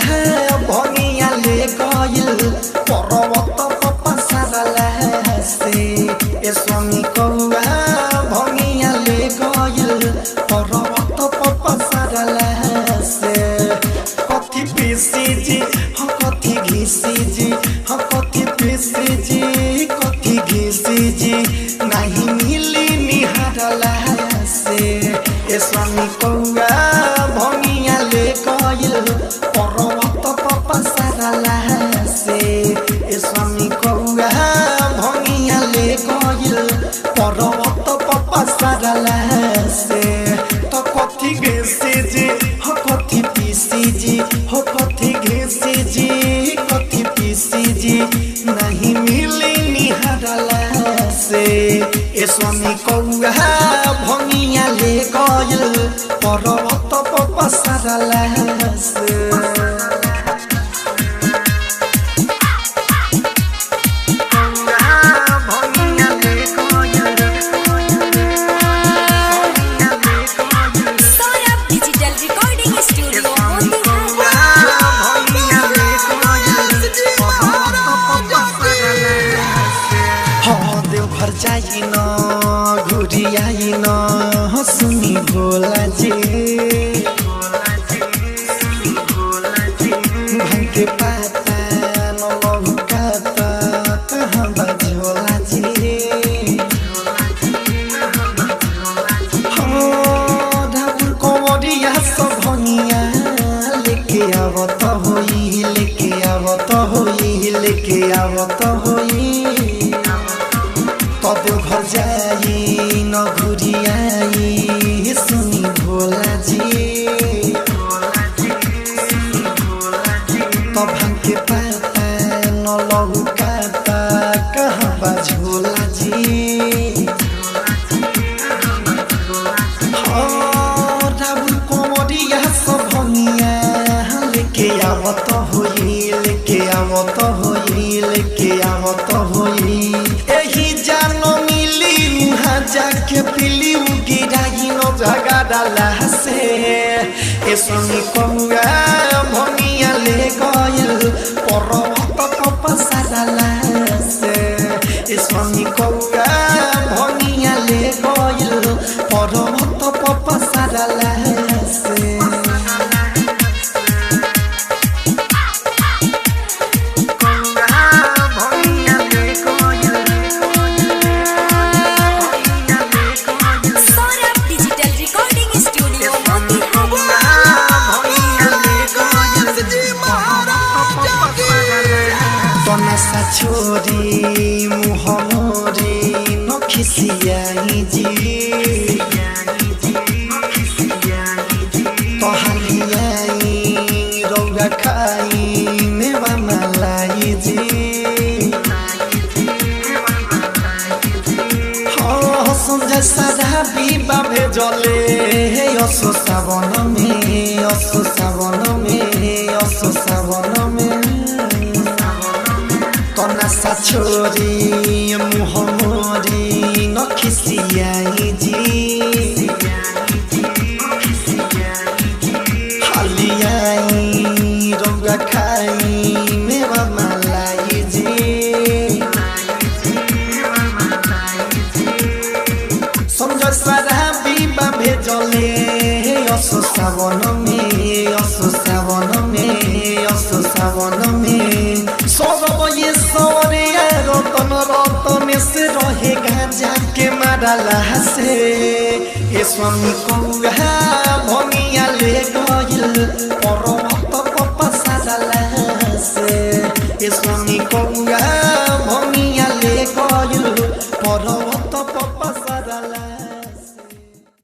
भंगिया ले गइल पर्वत पसारला से ए स्वामी कौआ भंगिया ले गइल पर्वत पसारला से कथी पीसी जी कथी घिसी जी कथी पीसी जी कथी घिसी जी नहीं मिली निहारला से ए स्वामी कौआ भंगिया ले गइल पर्वत पसारला से ए स्वामी कौआ भंगिया ले गइल पर्वत पसारला से तो कथी घिसी जी कथी पीसी जी कथी घिसी जी कथी पीसी जी नहीं मिली निहारला से ए स्वामी कौआ भंगिया ले गइल पर्वत पसारला से जाई न घुरी आई न सुनी भोला जी भाई के पाता न लौकाता कहाँ बजोला जी ढाबुर कंवरिया सब भंगिया लेके आवत होई लेके आवत होई लेके आवत होई कदो घर जाई न घुरी आई सुनी भोला जी तो भांग के पाता न लौकाता कहाँ बजोला जी ढाबुर कंवरिया सब भंगिया लेके आवत होई लेके आवत होई लेके आवत होई जाके पिली गिराई न झगड़ा से ए स्वामी कौआ भंगिया ले गइल पर्वत पसारला से ए स्वामी कौआ भंगिया ले गइल पर्वत पसारला से छोरी मुहमोरी नखिसियाई जी तोहलियाई रौगा खाई मेवा मलाई जी संजय साधा बीबा भेजले असो सावन में असो सावन में असो सावन में नशा छोरी मुहमोरी नखिसियाई जी हलियाई रौगा खाई मेवा मलाई जी संजय सारा बीबा भेजले असो सावन में असो सावन में असो सावन में सब ये सोरे रतन रतन से रहेगा जाके मारला से ए स्वामी कौआ